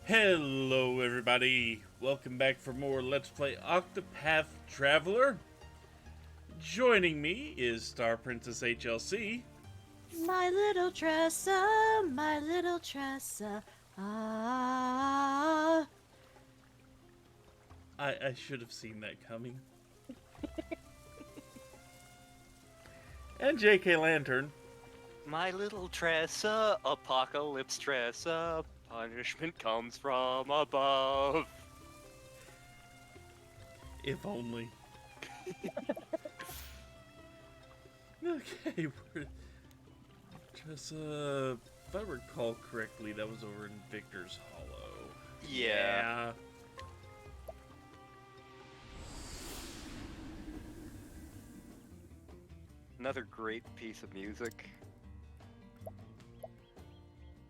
Hello everybody, welcome back for more Let's Play Octopath Traveler. Joining me is StarPrincessHLC. My little Tressa, my little Tressa, ah. I should have seen that coming. And JKLantern. My little Tressa, apocalypse Tressa, punishment comes from above. If only. Okay, Tressa, if I recall correctly, that was over in Victor's Hollow. Yeah. Another great piece of music.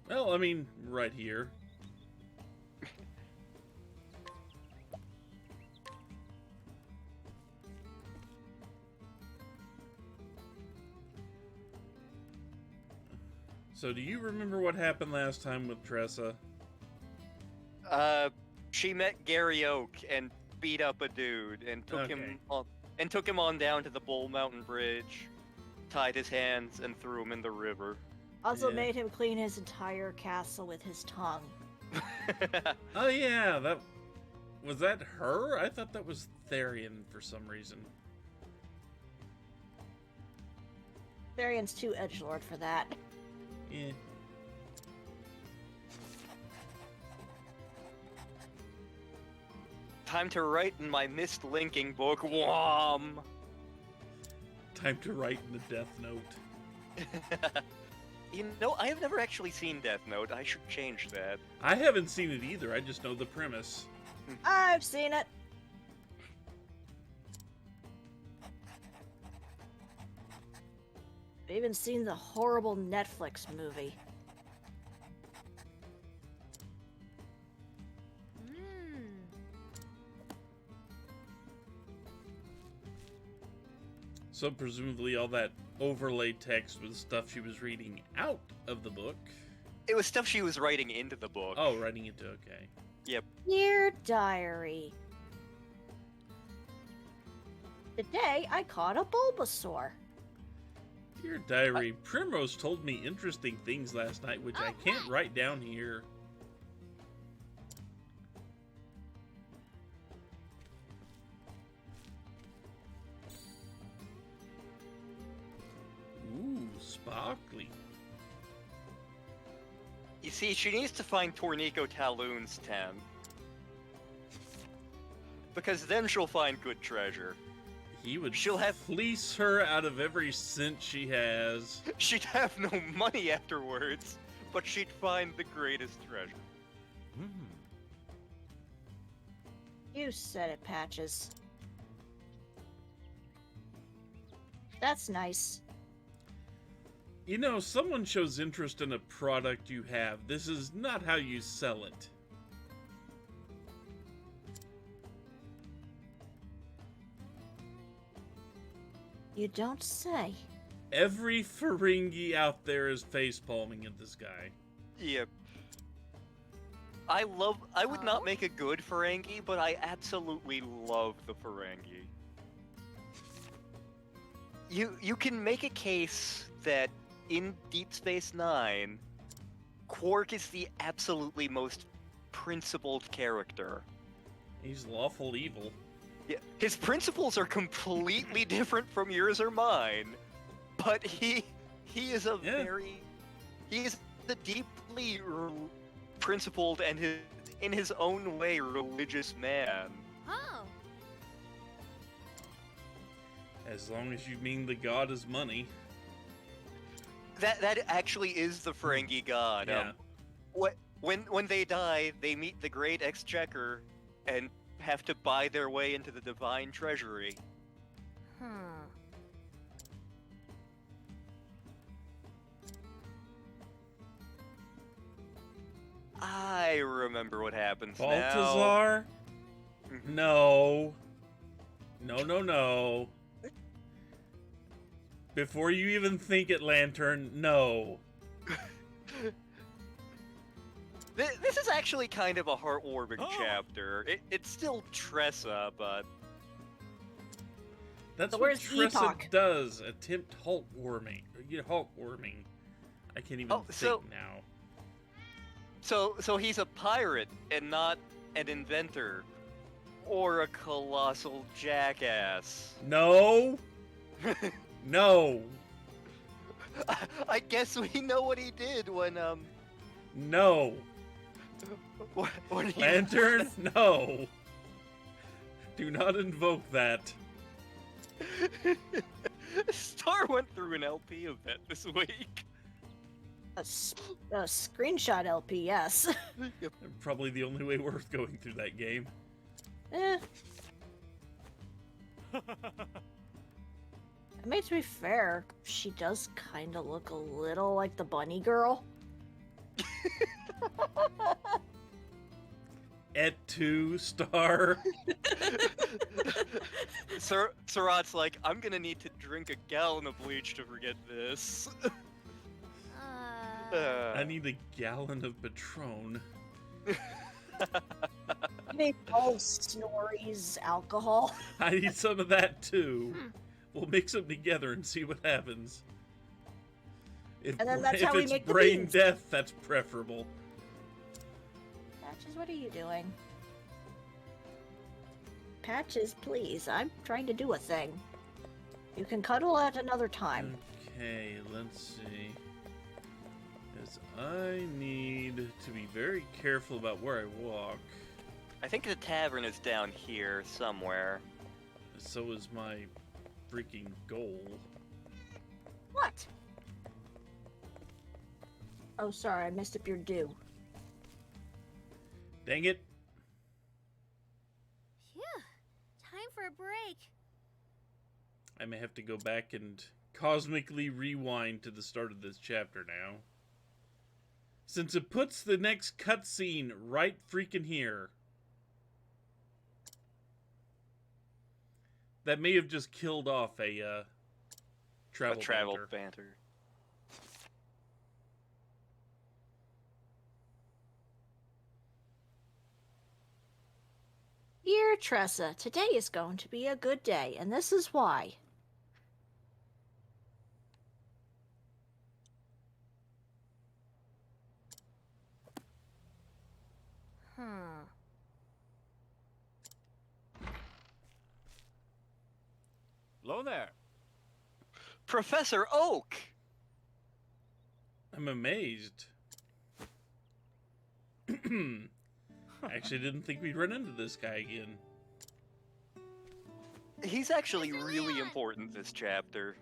Well, I mean, right here. So, do you remember what happened last time with Tressa? She met Gary Oak and beat up a dude and took him on down to the Bull Mountain Bridge, tied his hands and threw him in the river. Also Yeah. made him clean his entire castle with his tongue. Oh yeah, was that her? I thought that was Therian for some reason. Therian's too edgelord for that. Yeah. Time to write in my mist linking book. Wham! Time to write in the Death Note. You know, I have never actually seen Death Note. I should change that. I haven't seen it either. I just know the premise. I've seen it. I've even seen the horrible Netflix movie. So presumably all that overlay text was stuff she was reading out of the book. It was stuff she was writing into the book. Oh, writing it to okay. Yep. Dear Diary. Today I caught a Bulbasaur. Dear Diary, Primrose told me interesting things last night, which I can't write down here. Ooh, sparkly. You see, she needs to find Tornico Talon's 10. Because then she'll find good treasure. He would She'll have- fleece her out of every cent she has. She'd have no money afterwards, but she'd find the greatest treasure. You said it, Patches. That's nice. You know, someone shows interest in a product you have. This is not how you sell it. You don't say. Every Ferengi out there is facepalming at this guy. Yep. I would not make a good Ferengi, but I absolutely love the Ferengi. You can make a case that in Deep Space Nine, Quark is the absolutely most principled character. He's lawful evil. Yeah, his principles are completely different from yours or mine, but he is a he is a deeply principled and in his own way religious man. Oh. As long as you mean the god is money. That actually is the Ferengi god. Yeah. When they die, they meet the Great Exchequer and have to buy their way into the Divine Treasury. I remember what happens now. Balthazar? No. No, no, no. Before you even think it, Lantern, no. This is actually kind of a heartwarming Oh. chapter. It's still Tressa, but That's So what where's Tressa Epoch? does. Attempt heartwarming. Heartwarming. I can't even Oh, so- think now. so he's a pirate and not an inventor or a colossal jackass. No. No. I guess we know what he did when No. when he Lantern, no. Do not invoke that. Star went through an LP event this week. A screenshot LP, yes. Probably the only way worth going through that game. Eh. It makes me fair. She does kind of look a little like the bunny girl. Et tu, Star. Surat's like, I'm gonna need to drink a gallon of bleach to forget this. I need a gallon of Patron. I need all Snorri's alcohol. I need some of that too. We'll mix them together and see what happens. If, And then that's if how we it's make the brain beans. death, that's preferable. Patches, what are you doing? Patches, please. I'm trying to do a thing. You can cuddle at another time. Okay, let's see. Because I need to be very careful about where I walk. I think the tavern is down here somewhere. So is my freaking goal. What? Oh, sorry, I messed up your due. Dang it. Phew. Time for a break. I may have to go back and cosmically rewind to the start of this chapter now. Since it puts the next cutscene right freaking here. That may have just killed off a travel banter. banter. Dear Tressa, today is going to be a good day, and this is why. Hello there. Professor Oak! I'm amazed. I actually didn't think we'd run into this guy again. He's actually Mr. really Leon! important this chapter.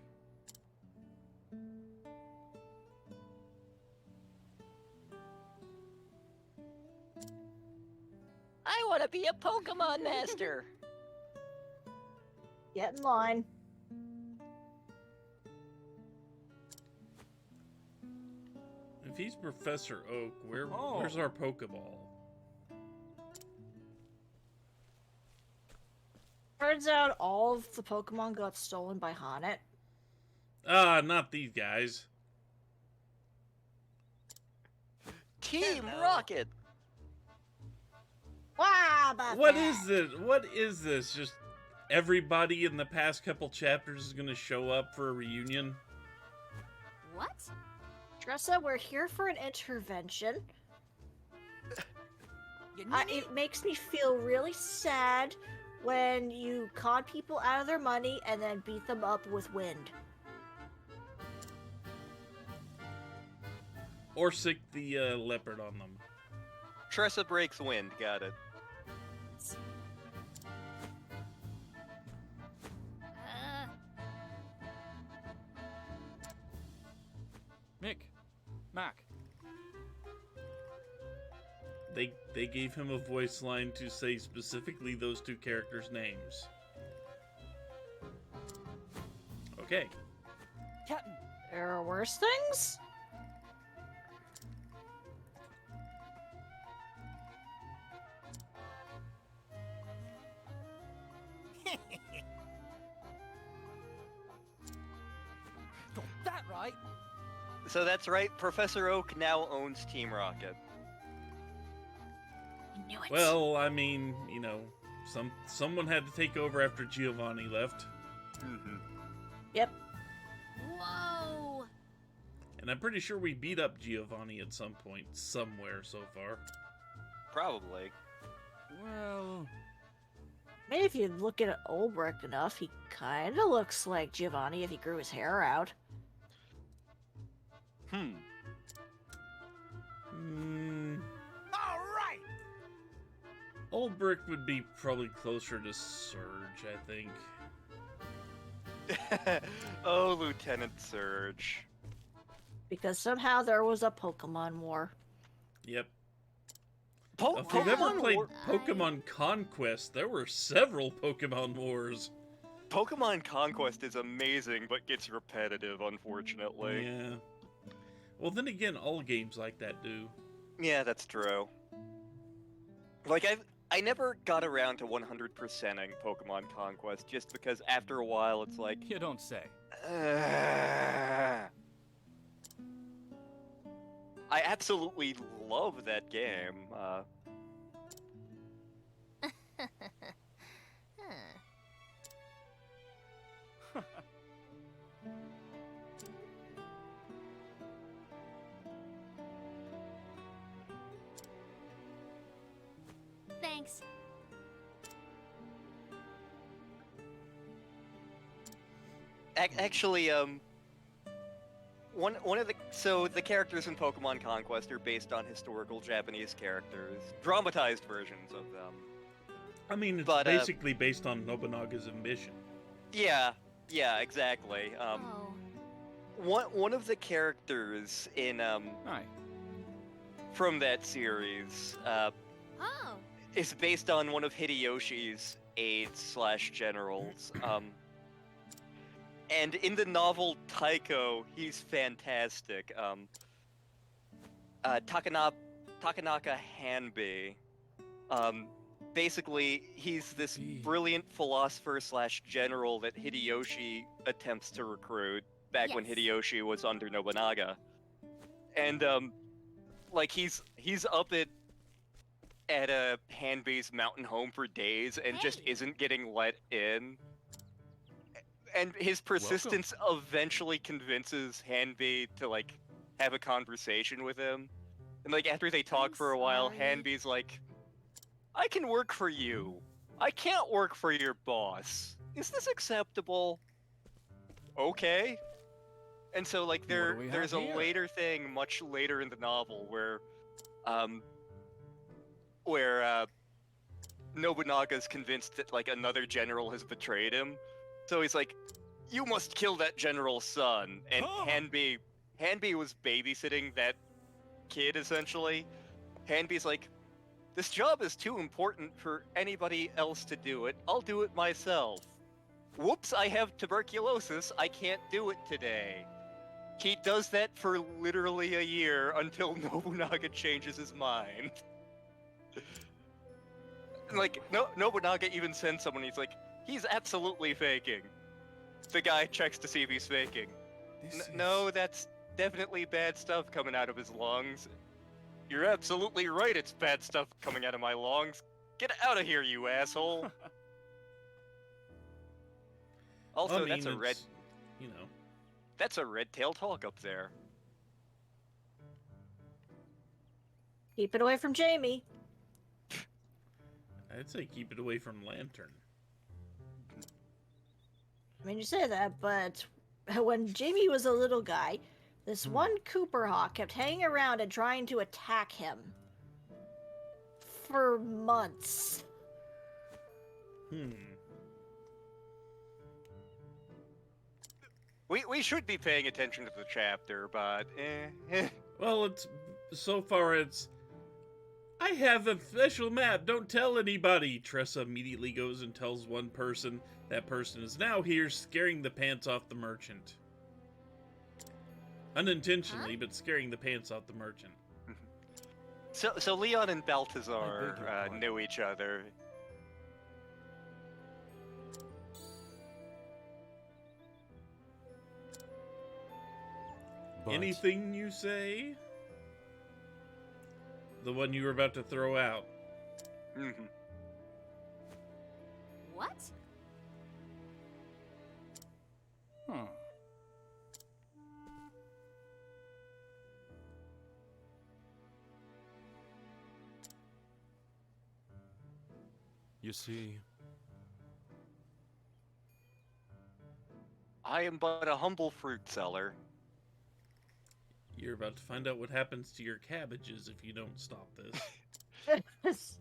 I want to be a Pokemon master. Get in line. If he's Professor Oak, Oh. where's our Pokeball? Turns out all of the Pokemon got stolen by Hanet. Ah, not these guys. Team Hello. Rocket! Wow, about What that. is this? What is this? Just everybody in the past couple chapters is gonna show up for a reunion? What? Tressa, we're here for an intervention. It makes me feel really sad when you con people out of their money and then beat them up with wind. Or sick the leopard on them. Tressa breaks wind, got it. Mick. Mac. They gave him a voice line to say specifically those two characters' names. Okay. Captain. There are worse things? Got that right. So that's right, Professor Oak now owns Team Rocket. I knew it. Well, I mean, someone had to take over after Giovanni left. Mm-hmm. Yep. Whoa! And I'm pretty sure we beat up Giovanni at some point, somewhere so far. Probably. Well, Maybe if you look at Olberic enough, he kind of looks like Giovanni if he grew his hair out. Hmm. all right. Olberic would be probably closer to Surge, I think. Oh, Lieutenant Surge. Because somehow there was a Pokemon War. Yep. Po- If you've ever Pokemon played War- Pokemon Conquest, there were several Pokemon Wars. Pokemon Conquest is amazing, but gets repetitive, unfortunately. Yeah. Well, then again, all games like that do. Yeah, that's true. Like, I never got around to 100%ing Pokemon Conquest, just because after a while it's like... You don't say. I absolutely love that game. Thanks. Actually, one of the characters in Pokemon Conquest are based on historical Japanese characters, dramatized versions of them. I mean, it's But, basically based on Nobunaga's ambition. Yeah, exactly. Oh. One of the characters in Hi. from that series Oh. is based on one of Hideyoshi's aides/generals. And in the novel Taiko, he's fantastic. Takanaka Hanbi. Basically, he's this brilliant philosopher/general that Hideyoshi attempts to recruit back when Yes. Hideyoshi was under Nobunaga. And like he's up at Hanbi's mountain home for days and just Hey. isn't getting let in. And his persistence eventually convinces Hanbi to like have a conversation with him. And like after they talk I'm for a while, sorry. Hanbi's like, I can work for you. I can't work for your boss. Is this acceptable? Okay. And so like What do we have there's a here? later thing much later in the novel where Nobunaga's convinced that like another general has betrayed him. So he's like, you must kill that general's son. And Oh. Hanbi was babysitting that kid essentially. Hanbi's like, this job is too important for anybody else to do it. I'll do it myself. Whoops, I have tuberculosis. I can't do it today. He does that for literally a year until Nobunaga changes his mind. Like, Nobunaga even sends someone, he's like, he's absolutely faking. The guy checks to see if he's faking. No, that's definitely bad stuff coming out of his lungs. You're absolutely right, it's bad stuff coming out of my lungs. Get out of here, you asshole. Also, I mean, that's a red it's, that's a red-tailed hawk up there. Keep it away from Jamie. I'd say keep it away from Lantern. I mean, you say that, but when Jamie was a little guy, this one Cooper Hawk kept hanging around and trying to attack him. For months. We should be paying attention to the chapter, but Well, so far it's... I have a special map, don't tell anybody! Tressa immediately goes and tells one person. That person is now here, scaring the pants off the merchant. Unintentionally, but scaring the pants off the merchant. So Leon and I Balthazar beg your pardon. knew each other. But Anything you say? The one you were about to throw out. Mhm. What? Huh. You see, I am but a humble fruit seller. You're about to find out what happens to your cabbages if you don't stop this.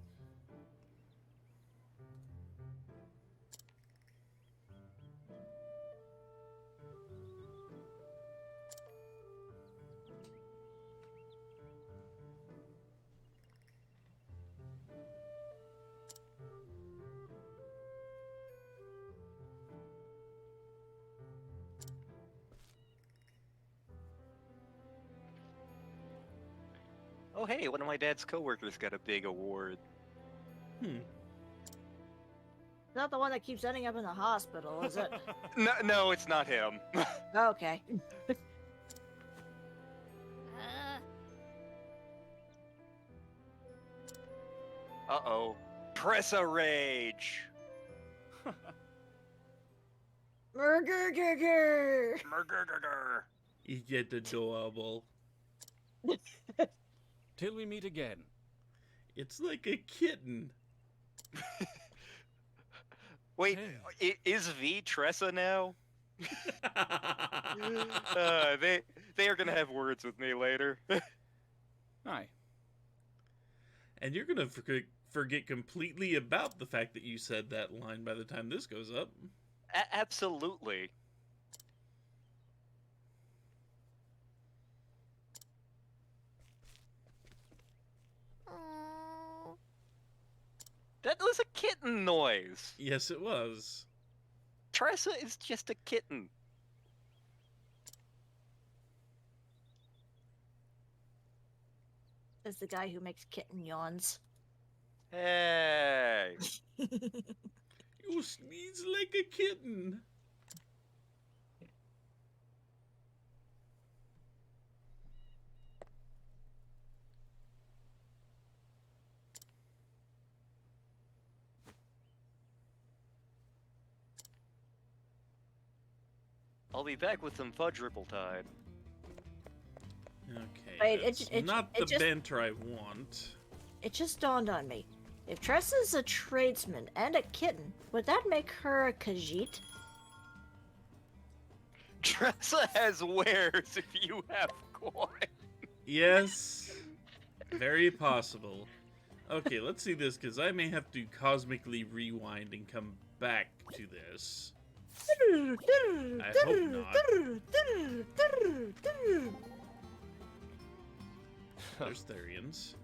Oh hey, one of my dad's coworkers got a big award. Not the one that keeps ending up in the hospital, is it? No, it's not him. Okay. Uh-oh. Tressa rage! Murgurgurgur. Murgurgurgur. You get adorable. till we meet again. It's like a kitten. Wait, Hey. is V Tressa now? They are gonna have words with me later. Aye. And you're gonna forget completely about the fact that you said that line by the time this goes up. Absolutely. Oh. That was a kitten noise. Yes, it was. Tressa is just a kitten. Is the guy who makes kitten yawns. Hey. You sneeze like a kitten. I'll be back with some fudge ripple tide. Okay, Wait, that's not the banter I want. It just dawned on me. If Tressa's a tradesman and a kitten, would that make her a Khajiit? Tressa has wares if you have coin. Yes, very possible. Okay, let's see this, because I may have to cosmically rewind and come back to this. I hope not. There's Therians.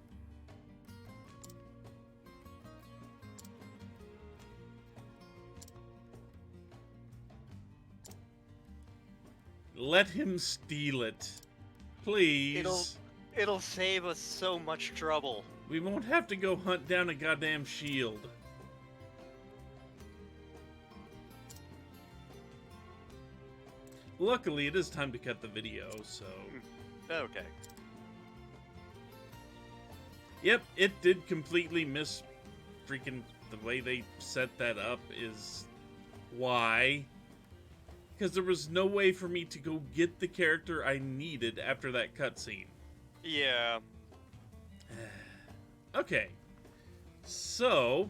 Let him steal it. Please. It'll save us so much trouble. We won't have to go hunt down a goddamn shield. Luckily, it is time to cut the video, so... Okay. Yep, it did completely miss freaking the way they set that up is why. Because there was no way for me to go get the character I needed after that cutscene. Yeah. Okay, so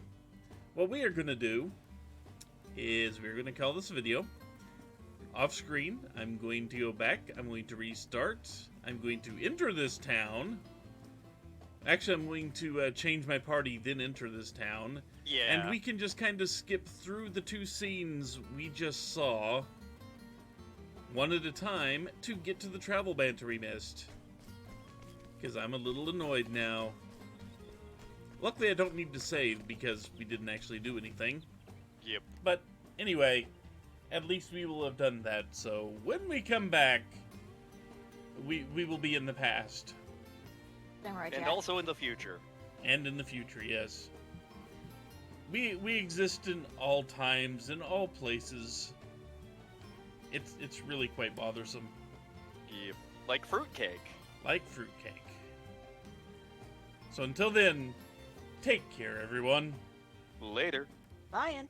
what we are going to do is we're going to call this video. Off screen, I'm going to go back, I'm going to restart, I'm going to enter this town. Actually, I'm going to change my party, then enter this town. Yeah. And we can just kind of skip through the two scenes we just saw, one at a time, to get to the travel banter we missed. Because I'm a little annoyed now. Luckily, I don't need to save because we didn't actually do anything. Yep. But anyway, at least we will have done that. So when we come back, we will be in the past. Samurai And Jack. also in the future. And in the future, yes. We exist in all times, in all places. It's really quite bothersome. Yep. Like fruitcake. Like fruitcake. So until then, Take care, everyone. Later. Bye.